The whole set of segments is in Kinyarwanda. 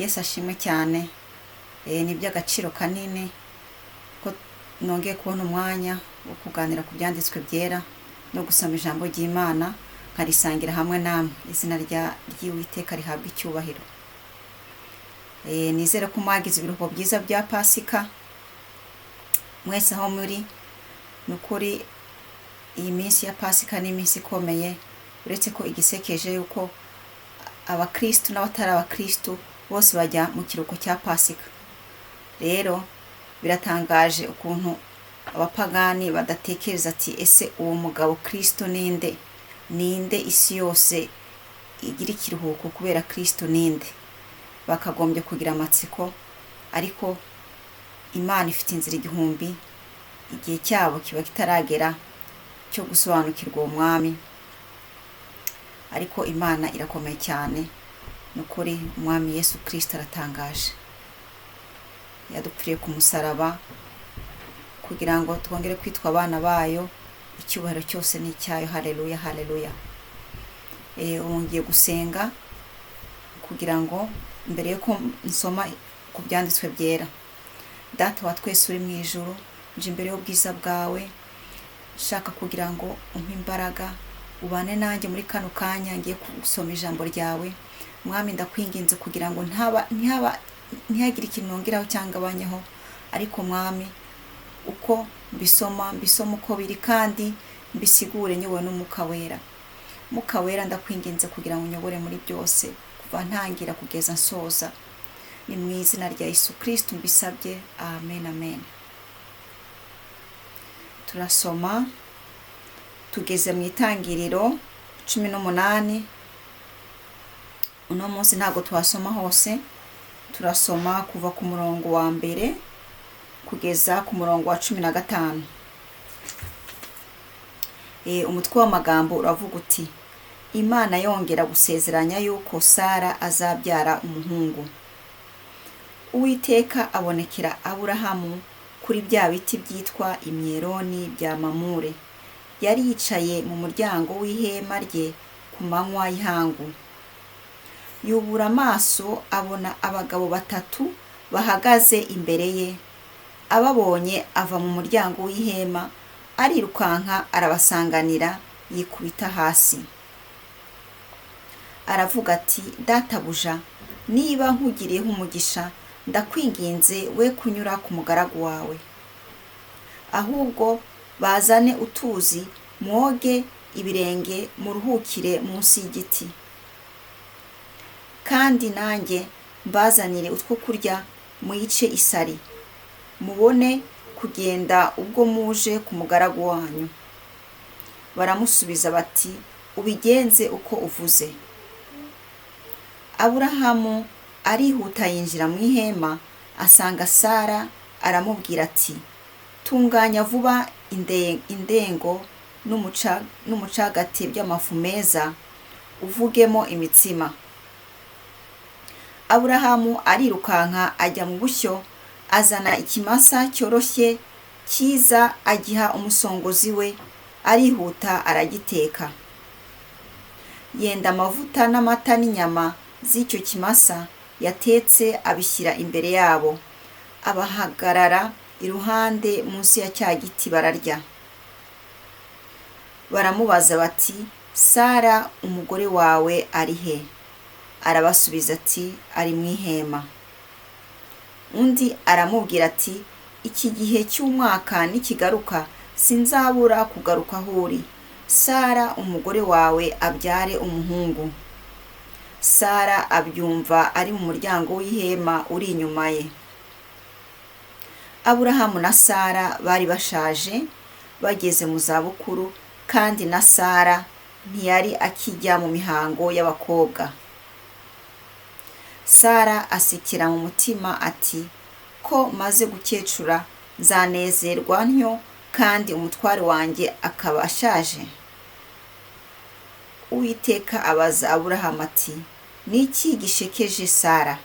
Yesu ashimwe cyane. Ni by'agaciro kanini ko nongeye kubona umwanya wo kuganira ku byanditswe byera no gusoma ijambo ry'Imana nkarisangira hamwe namwe. Izina ry'Uwiteka rihabwa icyubahiro. Nizere ko mwagize ibiruhuko byiza bya Pasika mwese aho muri. Nukuri iyi minsi ya Pasika ni iminsi ikomeye, uretse ko igisekeje yuko abakristo n'abatari abakristo bose bajya mu kiruhuko cya Pasika. Rero biratangaje ukuntu abapagani badatekereza ati ese uwo mugabo Kristo ninde isi yose igira ikiruhuko kubera Kristo ninde? Bakagombye kugira amatsiko, ariko Imana ifite inzira igihumbi. Igihe cyabo kiba kitaragera cyo gusobanukirwa uwo mwami, ariko Imana irakomeye cyane. Nukuri umwami Yesu Kristo aratangaje. Yadupfiriye ku musaraba kugira ngo twongere kwitwa abana bayo. Icyubahiro cyose ni icyayo. Haleluya, haleluya. Ubu ngiye gusenga kugira ngo mbere yuko nsoma ku byanditswe byera. Data wa twese uri mu ijuru, nje imbere y'ubwiza bwawe shaka kugira ngo umpe imbaraga, ubane nanjye muri kano kanya ngiye gusoma ijambo ryawe. Mwami ndakwinginze kugira ngo ntihagire ikintu nongeraho cyangwa abanyeho, ariko mwami uko mbisoma uko biri, kandi mbisigure nyobowe n'Umwuka Wera. Mwuka Wera ndakwinginze kugira ngo unyobore muri byose kuva ntangira kugeza nsoza. Ni mu izina rya Yesu Kristo mbisabye, amen, amen. Turasoma, tugeze mu Itangiriro 18. Uno munsi ntabwo twasoma hose, turasoma kuva ku murongo wa mbere kugeza ku murongo wa 15. Umutwe w'amagambo uravuga uti: Imana yongera gusezeranya yuko Sara azabyara umuhungu. Uwiteka abonekera Aburahamu kuri bya biti byitwa imyeroni bya Mamure. Yari yicaye mu muryango w'ihema rye ku manywa y'ihangu. Yubura amaso abona abagabo 3 bahagaze imbere ye. Ababonye ava mu muryango w'ihema, arirukanka arabasanganira, yikubita hasi. Aravuga ati: Databuja, niba nkugiriyeho umugisha, ndakwinginze we kunyura ku mugaragu wawe. Ahubwo bazane utuzi mwoge ibirenge muruhukire munsi y'igiti. Kandi nanjye mbazanire utwo kurya muyice isari, mubone kugenda ubwo muje ku mugaragu wanyu. Baramusubiza bati: Ubigenze uko uvuze. Aburahamu arihuta yinjira mu ihema, asanga Sara, aramubwira ati: Tunganya vuba indengo n'umucagati by'amafu meza, uvugemo imitsima. Aburahamu arirukanka ajya mu bushyo, azana ikimasa cyoroshye cyiza, agiha umusongozi we, arihuta aragiteka. Yenda amavuta n'amata n'inyama z'icyo kimasa yatetse abishyira imbere yabo. Abahagarara iruhande munsi ya cya giti bararya. Baramubaza bati: Sara umugore wawe ari he? Arabasubiza ati: Ari mu ihema. Undi aramubwira ati: Iki gihe cy'umwaka nikigaruka, sinzabura kugaruka aho uri. Sara umugore wawe abyare umuhungu. Sara abyumva ari mu muryango w'ihema uri inyuma ye. Aburahamu na Sara bari bashaje, bageze mu zabukuru, kandi na Sara ntiyari akijya mu mihango y'abakobwa. Sara asekera mu mutima ati: Ko maze gukecura, nzanezerwa ntyo kandi umutware wanjye akaba ashaje? Uwiteka abaza Aburahamu ati: Niki gishekeje Sara?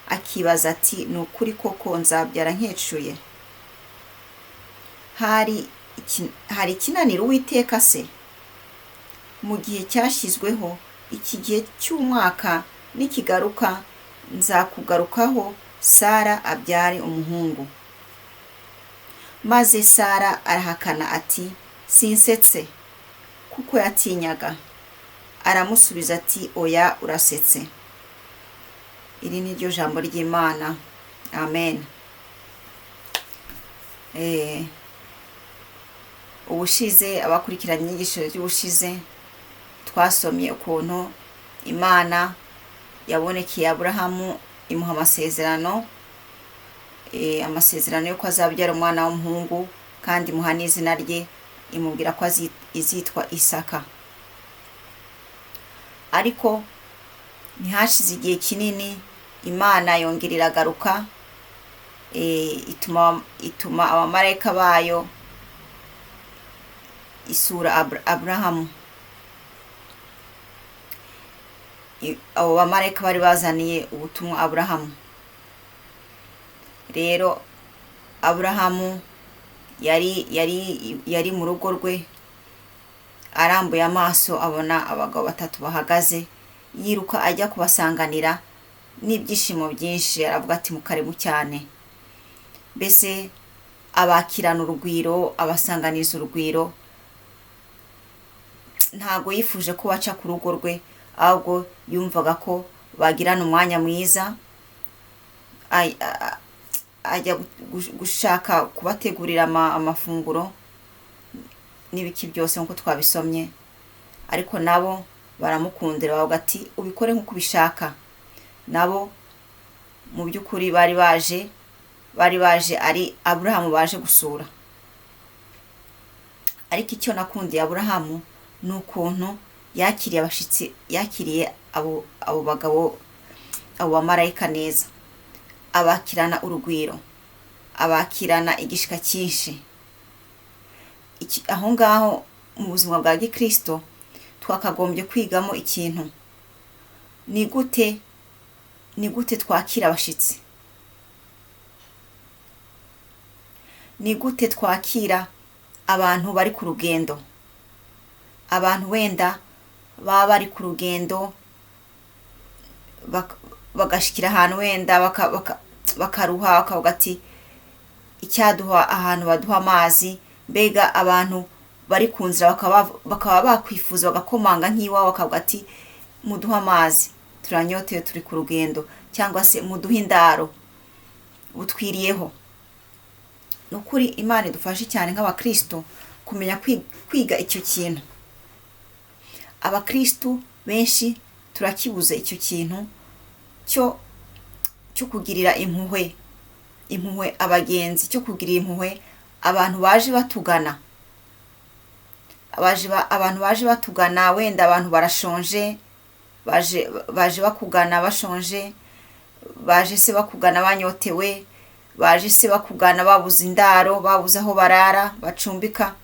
Akibaza ati: Ni ukuri koko nzabyara nkecuye? Hari ikinanira Uwiteka se? Mu gihe cyashyizweho, iki gihe cy'umwaka nikigaruka, nzakugarukaho Sara abyare umuhungu. Maze Sara arahakana ati sinsetse, kuko yatinyaga. Aramusubiza ati oya, urasetse. Iri ni ryo jambo ry'Imana. Amen. Ubushize, abakurikiranye inyigisho y'ubushize, twasomye ukuntu Imana yabonekeye Aburahamu imuha amasezerano, amasezerano yo ko azabyara umwana w'umuhungu, kandi imuha n'izina rye, imubwira ko izitwa Isaka. Ariko ntihashize igihe kinini, Imana yongera iragaruka, ituma abamarayika bayo isura Aburahamu. Abo bamarayika bari bazaniye ubutumwa Aburahamu. Rero Aburahamu yari mu rugo rwe, arambuye amaso abona abagabo batatu bahagaze, yiruka ajya kubasanganira n'ibyishimo byinshi, aravuga ati mukarimu cyane. Mbese abakirana urugwiro, abasanganiza urugwiro. Ntago yifuje ko baca ku rugo rwe, ahubwo yumvaga ko bagirana umwanya mwiza, ajya gushaka kubategurira amafunguro n'ibiki byose nk'uko twabisomye. Ariko nabo baramukundira, bavuga ati ubikore nk'uko ubishaka. Nabo mu by'ukuri bari baje ari Aburahamu baje gusura. Ariko icyo nakundiye Aburahamu ni ukuntu yakiriye abashitsi, yakiriye abo bagabo, abo bamarayika neza, abakirana urugwiro, abakirana igishika cyinshi. Aho ngaho mu buzima bwa gikristo twakagombye kwigamo ikintu. Ni gute twakira abashitsi? Ni gute twakira abantu bari ku rugendo? Abantu wenda baba bari ku rugendo, bagashikira ahantu wenda bakaruha, bakavuga ati icyaduha ahantu baduha amazi. Mbega abantu bari ku nzira bakaba bakwifuza, bagakomanga nk'iwawe, bakavuga ati muduha amazi, turanyotewe, turi ku rugendo. Cyangwa se muduha indaro, butwiriyeho. Nukuri Imana idufashe cyane nk'abakristo kumenya kwiga icyo kintu. Abakristo benshi turakibuza icyo kintu cyo kugirira impuhwe abagenzi, cyo kugirira impuhwe abantu baje batugana. Abantu baje batugana, wenda abantu barashonje, baje bakugana bashonje, baje se bakugana banyotewe, baje se bakugana babuze indaro, babuze aho barara bacumbika.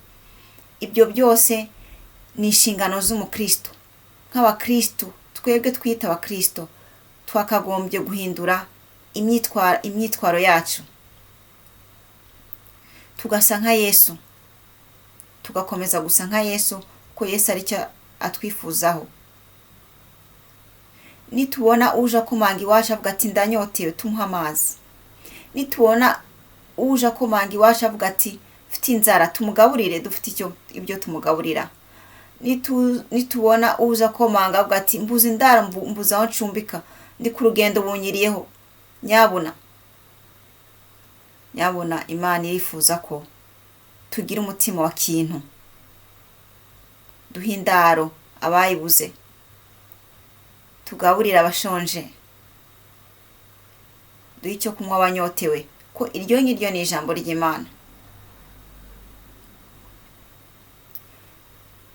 Ibyo byose ni inshingano z'umukristo. Nk'abakristo, twebwe twita abakristo, twakagombye guhindura imyitwaro yacu, tugasa nka Yesu, tugakomeza gusa nka Yesu, ko Yesu ari cyo atwifuzaho. Nitubona uje akomanga iwacu avuga ati ndanyotewe, tumuha amazi. Nitubona uje akomanga iwacu avuga ati mfite inzara, tumugaburire, dufite ibyo tumugaburira. Nitubona uje akomanga avuga ati mbuze indaro, mbuze aho ncumbika, ndi ku rugendo bunyiriyeho, nyabuna Imana irifuza ko tugira umutima wa kintu, duha indaro abayibuze, tugaburira abashonje, duha icyo kunywa abanyotewe. Ko iryo ngiryo ni ijambo ry'Imana.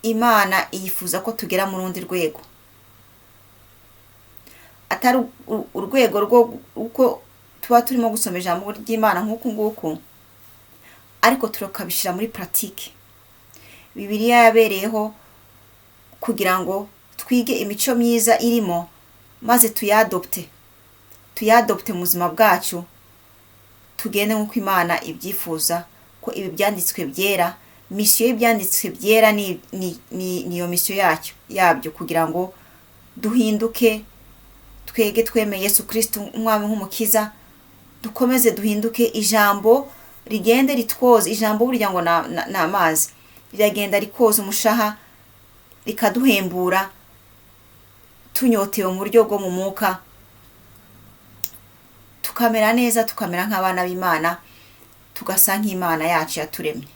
Imana yifuza ko tugera mu rundi rwego, atari urwego rwo uko tuba turimo gusoma ijambo ry'Imana nk'uku nguku, ariko turakabishyira muri pratique. Bibiliya yabereyeho kugira ngo twige imico myiza irimo, maze tuyadopte mu buzima bwacu, tugende nk'uko Imana ibyifuza. Ko ibi byanditswe byera, misiyo y'ibyanditswe byera niyo misiyo yabyo, kugira ngo duhinduke twege twemeye Yesu Kristo umwami nk'umukiza, dukomeze duhinduke, ijambo rigende ritwoza. Ijambo burya ngo na amazi riragenda rikoza umushaha, rikaduhembura tunyotewe mu buryo bwo mu mwuka, tukamera neza, tukamera nk'abana b'Imana, tugasa nk'Imana yacu yaturemye.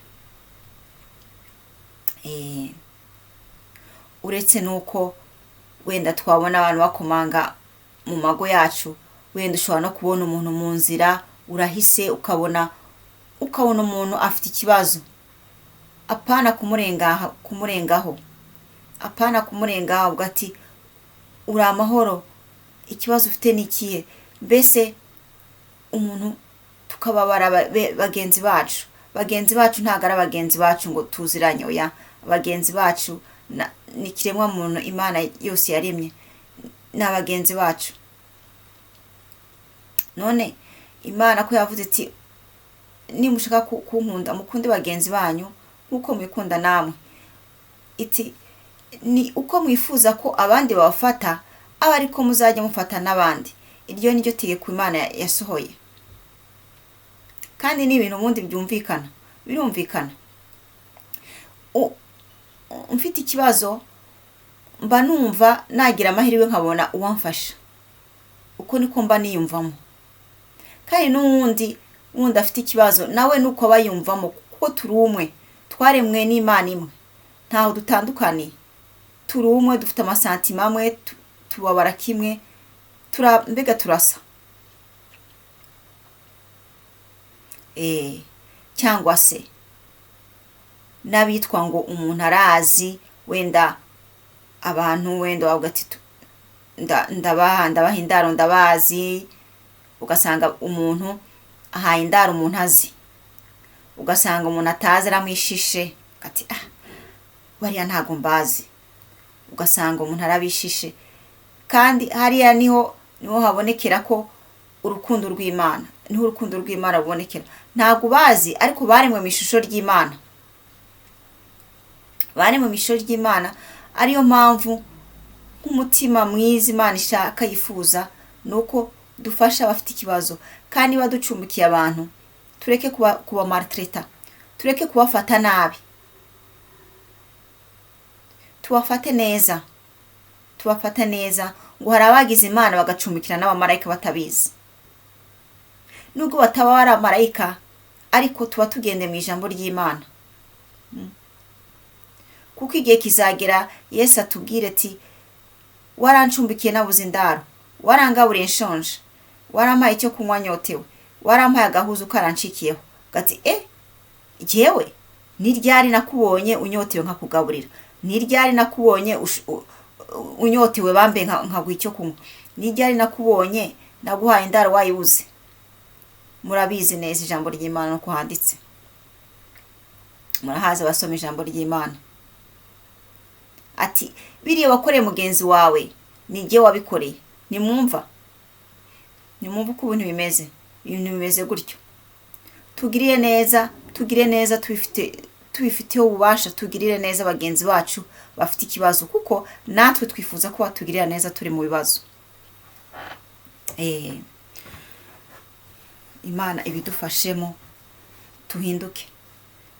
Uretse nuko wenda twabona abantu bakomanga mu mago yacu, wenda ushobora no kubona umuntu mu nzira urahise ukabona umuntu afite ikibazo, apana kumurengaho, apana kumurengaho ugati uri amahoro, ikibazo ufite ni ikihe. Mbese umuntu tukababara bagenzi bacu ntago ari abagenzi bacu ngo tuziranye, oya, abagenzi bacu ni kiremwa muntu Imana yose yaremye, ni abagenzi bacu. None Imana ko yavuze iti nimushaka kunkunda mukunde bagenzi banyu nkuko mwikunda namwe, iti ni uko mwifuza ko abandi babafata aba ariko muzajya mufata n'abandi. Iryo niryo tegeko Imana yasohoye, kandi ni ibintu ubundi birumvikana. Mfite ikibazo mba numva nagira amahirwe nkabona uwamfasha, uko niko mba niyumvamo. Kandi n'uwundi afite ikibazo nawe nuko bayumvamo, kuko turi umwe, twaremwe n'Imana imwe, ntaho dutandukaniye, turi umwe, dufite amasantima amwe, tubabara kimwe, mbega turasa. Cyangwa se n'abitwa ngo umuntu arazi, wenda abantu wenda bavuga ati ndabaha indaro ndabazi, ugasanga umuntu ahaye indaro umuntu azi, ugasanga umuntu atazi aramwishishe ati bariya ntago mbazi, ugasanga umuntu arabishishe. Kandi hariya niho habonekera ko urukundo rw'Imana, niho urukundo rw'Imana rubonekera. Ntago bazi ariko baremwe mu ishusho ry'Imana, baremwe mu ishusho ry'Imana. Ariyo mpamvu nk'umutima mwiza Imana ishaka yifuza nuko dufasha abafite ikibazo, kandi baducumbikiye abantu tureke kuba maltraiter, tureke kubafata nabi, tubafate neza. Ngo hari abagize Imana bagacumbikira n'abamarayika batabizi, nubwo bataba ari abamarayika ariko tuba tugende mu ijambo ry'Imana, kuko igihe kizagera Yesu atubwire ati warancumbikiye nabuze indaro, warangaburiye nshonje, warampaye icyo kunywa nyotewe, warampaye agahuzu karancikiyeho. Gati jewe ni ryari nakubonye unyotewe nkakugaburira, ni ryari nakubonye unyotewe bambe nkaguha icyo kunywa, ni ryari nakubonye naguhaye indaro wayibuze. Murabizi neza ijambo ry'Imana uko handitse, murahaza basoma ijambo ry'Imana ati biriye wakoreye mugenzi wawe ni jye wabikoreye. Nimwumva uko ibintu bimeze gutyo. Tugirire neza tubifiteho ububasha, tugirire neza bagenzi bacu bafite ikibazo, kuko natwe twifuza ko batugirira neza turi mu bibazo. Imana ibidufashemo,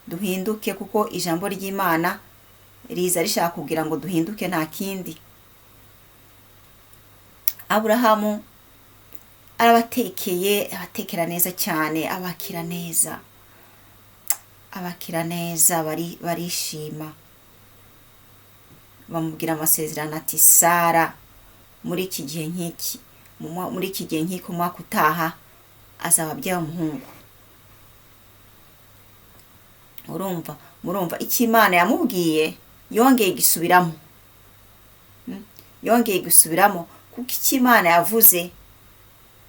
duhinduke kuko ijambo ry'Imana riza rishaka kugira ngo duhinduke, nta kindi. Aburahamu abatekera neza cyane, abakira neza, barishima. Bamubwira amasezerano ati Sara muri iki gihe nk'iki umwaka utaha azaba abyaye umuhungu. Murumva icyo Imana yamubwiye yongeye gusubiramo, kuko icyo Imana yavuze,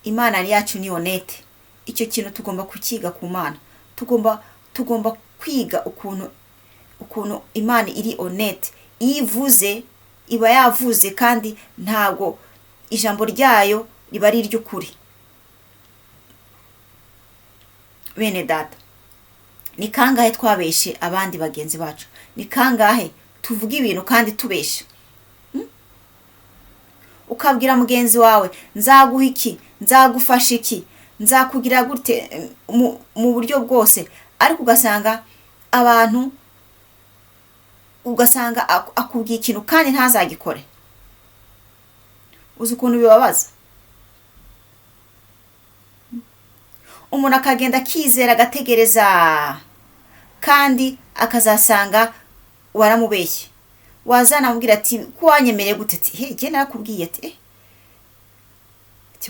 Imana yacu ni honnête. Icyo kintu tugomba kukiga ku Mana, tugomba kwiga ukuntu Imana iri honnête. Iyo ivuze iba yavuze, kandi ntago ijambo ryayo riba ari iry'ukuri. Bene data, ni kangahe twabeshe abandi bagenzi bacu? Ni kangahe tuvuga ibintu kandi tubesha? ukabwira mugenzi wawe nzaguha iki, nzagufasha iki, nzakugira gute mu buryo bwose, ariko ugasanga abantu akubwiye ikintu kandi ntazagikore. uzi ukuntu bibabaza? umuntu akagenda akizera agategereza, kandi akazasanga waramubeshye. wazanamubwira ati ko wanyemereye gute, ati he jye narakubwiye, ati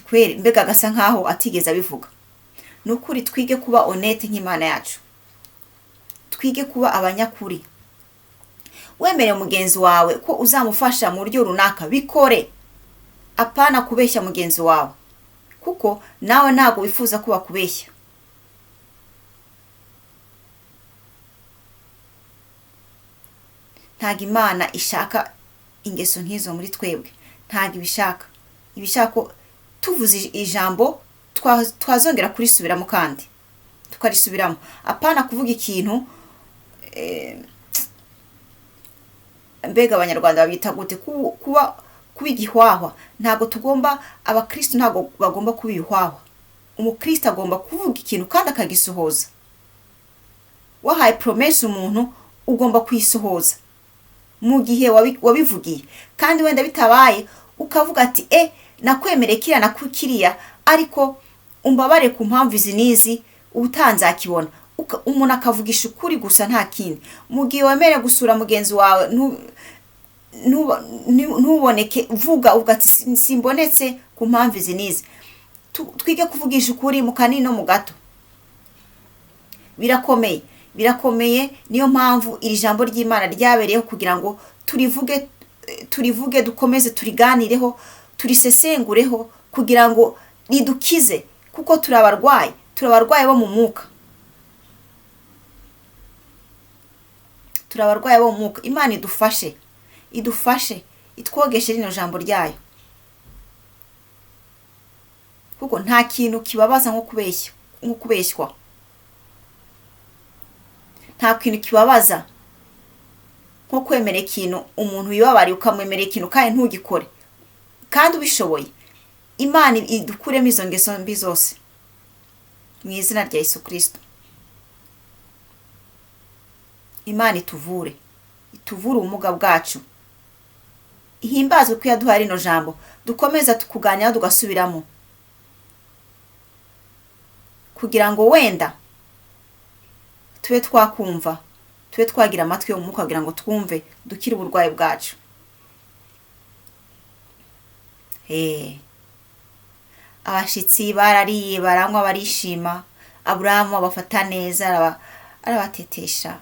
kweri, mbega agasa nkaho atigeze abivuga. ni ukuri twige kuba honete nk'Imana yacu, twige kuba abanyakuri. wemereye mugenzi wawe ko uzamufasha mu buryo runaka, bikore, apana kubeshya mugenzi wawe, kuko nawe ntabwo wifuza ko bakubeshya. ntabwo Imana ishaka ingeso nk'izo muri twebwe, ntabwo ibishaka. ibishaka tuvuze ijambo twazongera kurisubiramo kandi tukarisubiramo, apana kuvuga ikintu mbega abanyarwanda babita gute, kuba igihwahwa. ntabwo tugomba, abakristo ntabwo bagomba kuba ibihwahwa. umukristo agomba kuvuga ikintu kandi akagisohoza. wahaye promesse umuntu, ugomba kuyisohoza mu gihe wabivugiye. kandi wenda bitabaye ukavuga ati nakwemereye kiriya na kiriya, ariko umbabare ku mpamvu izi n'izi, ubutanzakibona. umuntu akavugisha ukuri gusa, nta kindi. mu gihe wemereye gusura mugenzi wawe, ntuboneke, vuga uvuga ati simbonetse ku mpamvu izi n'izi. twige kuvugisha ukuri mu kanini no mu gato. birakomeye, birakomeye. niyo mpamvu iri jambo ry'Imana ryabereyeho kugira ngo turivuge, dukomeze turiganireho, turisesengureho, kugira ngo ridukize, kuko turi abarwayi bo mu mwuka. Imana idufashe itwogeshe rino jambo ryayo, kuko nta kintu kibabaza nko kubeshywa. nta kintu kibabaza nko kwemerera ikintu umuntu wibabariye, ukamwemerera ikintu kandi ntugikore, kandi ubishoboye. Imana idukuremo izo ngeso mbi zose mu izina rya Yesu Kristo. Imana ituvure ubumuga bwacu. ihimbazwe ko yaduhaye rino jambo, dukomeza tukuganira, tugasubiramo, kugira ngo wenda tube twakumva, tube twagira amatwi yo mu mwuka, kugira ngo twumve, dukire uburwayi bwacu. abashitsi barariye, baranywa, barishima. Aburahamu abafata neza, arabatetesha.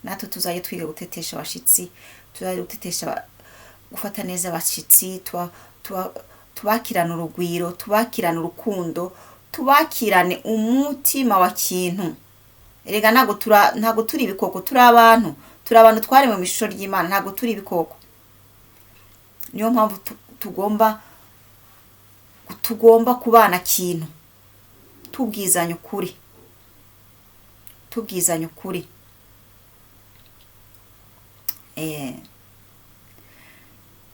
natwe tuzajya twiga gutetesha abashitsi, tuzajya gutetesha, gufata neza abashitsi, tubakirana urugwiro, tubakirana urukundo, tubakirane umutima wa kintu. erega ntabwo turi ibikoko, turi abantu twaremwe mu ishusho ry'Imana, ntabwo turi ibikoko. niyo mpamvu tugomba kubana kintu, tubwizanya ukuri.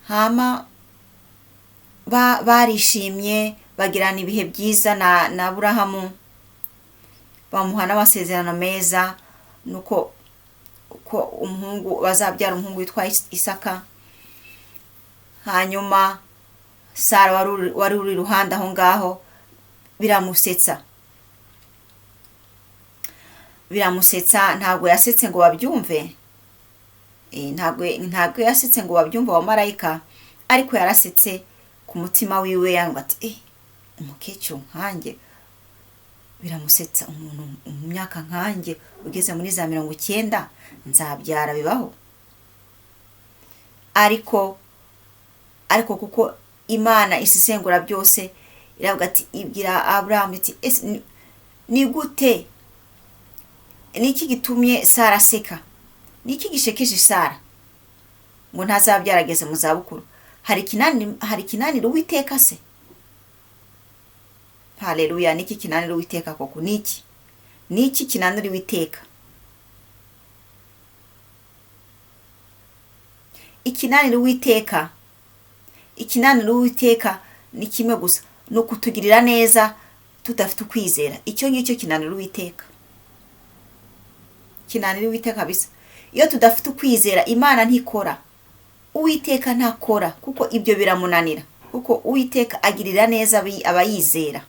hama barishimye, bagirana ibihe byiza na Aburahamu, bamuha n'amasezerano meza, nuko umuhungu bazabyara umuhungu witwa Isaka. hanyuma Sara wari uri iruhande aho ngaho, biramusetsa. ntabwo yasetse ngo babyumve, ntabwo yasetse ngo babyumve abamarayika, ariko yarasetse ku mutima wiwe, yanga ati umukecuru nkanjye biramusetsa, umuntu mu myaka nkanjye ugeze muri za 90 nzabyara, bibaho? ariko kuko Imana isesengura byose, iravuga ati, ibwira Aburahamu iti, ni gute, niki gitumye Sara aseka, niki gishekeje Sara ngo ntazabyara ageze mu zabukuru? hari kinaniro Uwiteka se? haleluya. niki kinaniro Uwiteka koko? niki kinaniro Uwiteka? ikinaniro Uwiteka ikinanira uwiteka ni kimwe gusa, ni ukutugirira neza tudafite ukwizera. icyo ngicyo kinanira uwiteka, kinanira uwiteka bisa. iyo tudafite ukwizera imana ntikora, uwiteka ntakora, kuko ibyo biramunanira, kuko uwiteka agirira neza abayizera.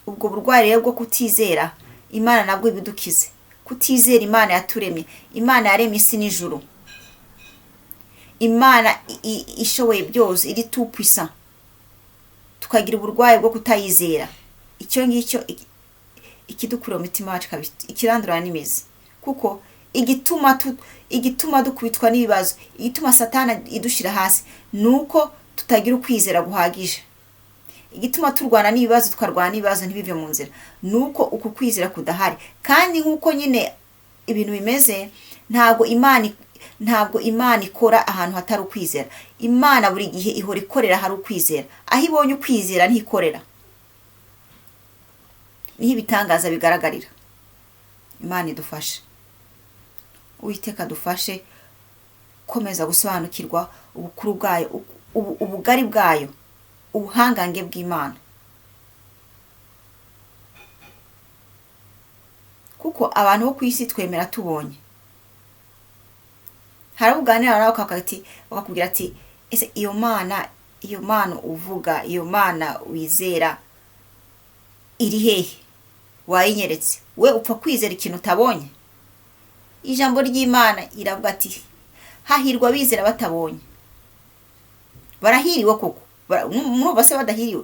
ubwo burwayi rero bwo kutizera imana nabwo ibidukize. kutizera imana yaturemye, imana yaremye isi n'ijuru, imana ishoboye byose, iri tupisa, tukagira uburwayi bwo kutayizera. icyo ngicyo ikidukura umutima wacu ikirandurana n'imizi, kuko igituma dukubitwa n'ibibazo, igituma satana idushira hasi, nuko tutagira ukwizera guhagije. igituma turwana n'ibibazo, tukarwana n'ibibazo ntibive mu nzira, nuko uku kwizera kudahari. kandi nk'uko nyine ibintu bimeze, ntabwo imana ikora ahantu hatari ukwizera. imana buri gihe ihora ikorera hari ukwizera. aho ibonye ukwizera ntikorera, niho ibitangaza bigaragarira. imana idufashe, uwiteka dufashe komeza gusobanukirwa ubukuru bwayo, ubugari bwayo, ubuhangange bw'imana. kuko abantu bo ku isi twemera tubonye. hari uganira nawe bakakubwira ati ese iyo mana uvuga, iyo mana wizera iri hehe? wayinyeretse? we upfa kwizera ikintu utabonye. ijambo ry'imana iravuga ati hahirwa abizera batabonye. barahiriwe koko, murumva se badahiriwe?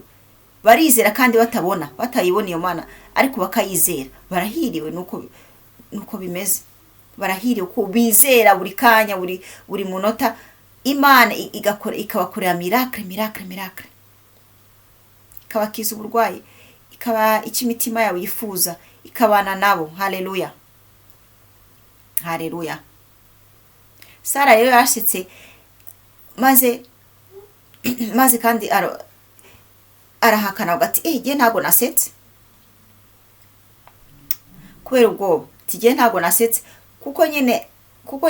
barizera kandi batabona, batayibona iyo mana, ariko bakayizera. barahiriwe, nuko bimeze. barahiriwe ko bizera buri kanya, buri munota. imana ikabakorera miracle, ikabakiza uburwayi, ikaba icyo imitima yabo yifuza, ikabana nabo. haleluya, haleluya. Sara rero yashitse, maze kandi arahakana ati jye ntago nasetse. kubera ubwoba ati jye ntago nasetse, kuko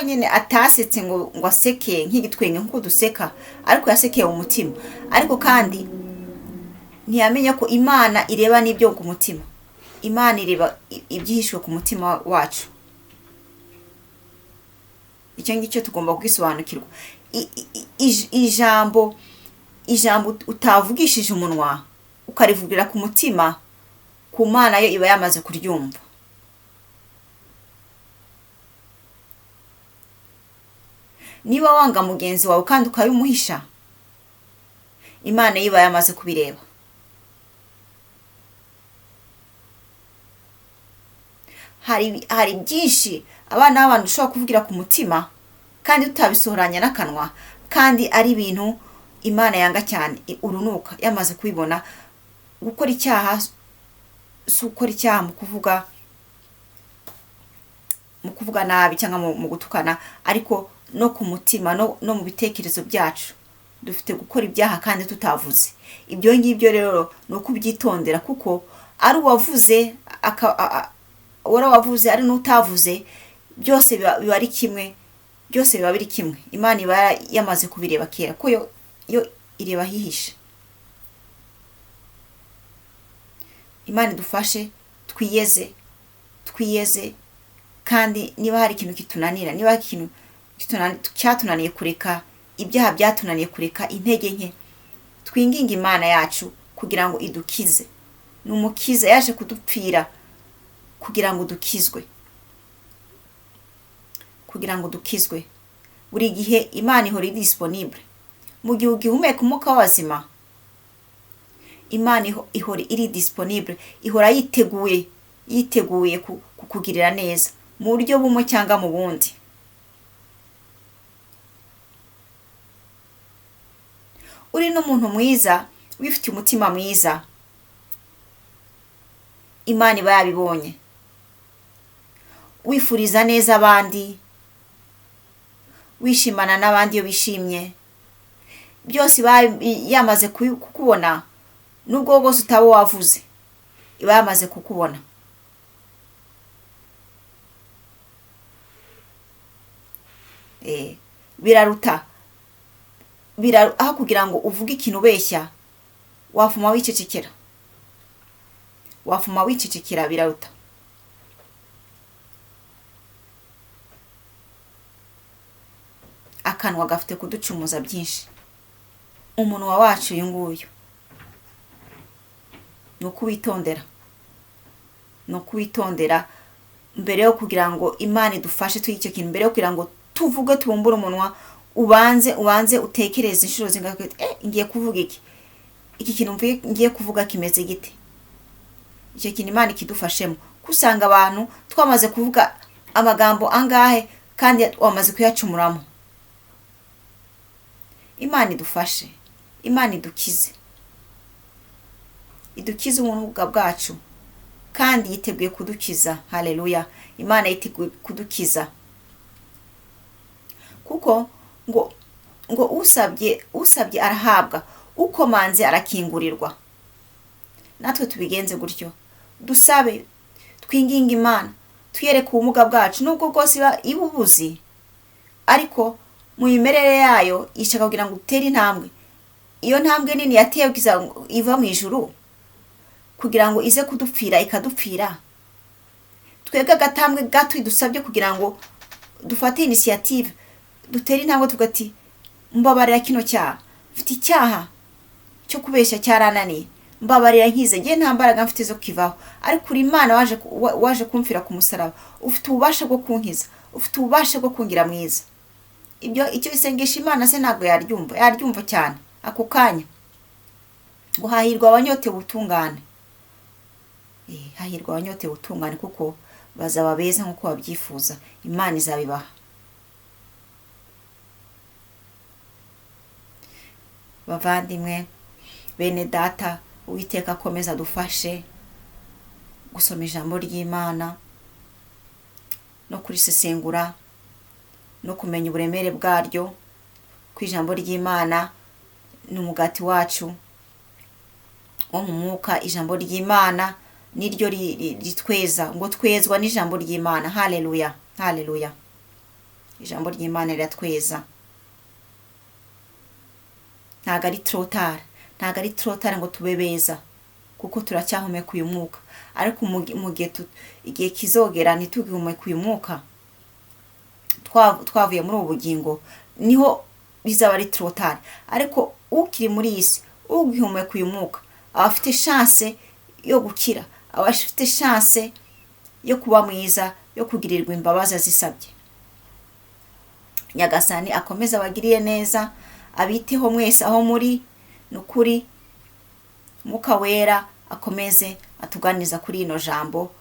nyine atasetse ngo aseke nk'igitwenge nk'uko duseka, ariko yasekeye mu mutima. ariko kandi ntiyamenya ko imana ireba n'ibyo ku mutima. imana ireba ibyihishwe ku mutima wacu. icyo ngicyo tugomba kwisobanukirwa. ijambo utavugishije umunwa ukarivugira ku mutima, ku mana yo iba yamaze kuryumva. niba wanga mugenzi wawe kandi ukabimuhisha, imana yo iba yamaze kubireba. hari byinshi abana b'abantu dushobora kuvugira ku mutima kandi tutabisohoranya n'akanwa, kandi ari ibintu imana yanga cyane, urunuka, yamaze kubibona. gukora icyaha si ukora icyaha mu kuvuga nabi cyangwa mu gutukana, ariko no ku mutima, no mu bitekerezo byacu dufite gukora ibyaha kandi tutavuze. ibyo ngibyo rero ni ukubyitondera, kuko ari uwavuze wavuze, ari n'utavuze, byose biba ari kimwe, byose biba biri kimwe. imana iba yamaze kubireba kera, ko yo ireba hihishe. imana idufashe twiyeze, kandi niba hari ikintu kitunanira, niba hari ikintu cyatunaniye kureka, ibyaha byatunaniye kureka, intege nke, twinginga imana yacu kugira ngo idukize. ni umukiza, yaje kudupfira kugira ngo dukizwe. buri gihe imana ihora iri disponible. mu gihe ugihumeka umwuka w'abazima, imana ihora iri disponible, ihora yiteguye kukugirira neza mu buryo bumwe cyangwa mu bundi. uri n'umuntu mwiza, wifitiye umutima mwiza, imana iba yabibonye. wifuriza neza abandi, wishimana n'abandi iyo bishimye, byose yamaze kukubona. nubwo bwose utaba wavuze, iba yamaze kukubona. biraruta aho kugira ngo uvuge ikintu ubeshya, wafuma wicecekera biraruta. Akanwa gafite kuducumuza byinshi. Umunwa wacu uyu nguyu ni ukuwitondera mbere yo kugira ngo Imana idufashe tw'icyo kintu, mbere yo kugira ngo tuvuge tubumbure umunwa, ubanze utekereze inshuro zingahe ngiye kuvuga iki kintu ngiye kuvuga kimeze gite. Icyo kintu Imana ikidufashemo. Kusanga abantu twamaze kuvuga amagambo angahe kandi wamaze kuyacumuramo. Imana idufashe, Imana idukize ubumuga bwacu kandi yiteguye kudukiza. Haleluya. Imana yiteguye kudukiza, kuko ngo usabye arahabwa, ukomanze arakingurirwa. Natwe tubigenze gutyo, dusabe, twinginga Imana, tuyereke ubumuga bwacu nubwo bwose ibubuzi, ariko mu imerere yayo ishaka kugira ngo utere intambwe. Iyo ntambwe nini yatewe iva mu ijuru kugira ngo ize kudupfira, ikadupfira. Twebwe agatambwe gato idusabye kugira ngo dufate initiative, dutere intambwe tugati mbabarira kino cyaha, mfite icyaha cyo kubeshya cyarananiye, mbabarira nkize, ngiye nta mbaraga mfite zo kivaho, ariko uri Imana waje kumfira ku musaraba, ufite ububasha bwo kunkiza, ufite ububasha bwo kungira mwiza. Icyo isengesha Imana se ntabwo yaryumva cyane ako kanya. Ngo hahirwa abanyotewe ubutungane. Hahirwa abanyotewe ubutungane kuko bazaba beza nk'uko babyifuza. Imana izabibaha. Bavandimwe, bene data, Uwiteka akomeza adufashe gusoma ijambo ry'Imana no kurisesengura no kumenya uburemere bwaryo. Ku ijambo ry'Imana ni umugati wacu wo mu mwuka. Ijambo ry'Imana niryo ritweza, ngo twezwa n'ijambo ry'Imana. Haleluya, haleluya. Ijambo ry'Imana riratweza. Ntago ari trotare ngo tube beza, kuko turacyahumeka uyu mwuka. Ariko mu gihe kizogera ntitugihumeka uyu mwuka, twavuye muri ubu bugingo, niho bizaba ari trotare. Ariko ukiri muri iyi si, ugihumeka uyu mwuka, aba afite chance yo gukira, aba afite chance yo kuba mwiza, yo kugirirwa imbabazi azisabye. Nyagasani akomeza abagiriye neza, abiteho mwese aho muri. Nukuri Mwuka Wera akomeze atuganiza kuri ino jambo,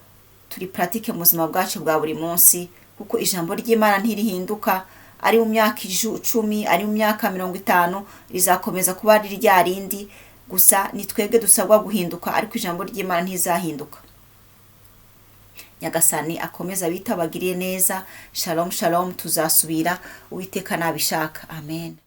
turi pratique mu buzima bwacu bwa buri munsi, kuko ijambo ry'Imana ntirihinduka. Ari mu myaka 10, ari mu myaka 50, rizakomeza kuba ari rya rindi. Gusa ni twebwe dusabwa guhinduka, ariko ijambo ry'Imana ntizahinduka. Nyagasani akomeza bitabagiriye neza. Shalom shalom. Tuzasubira Uwiteka nabishaka. Amen.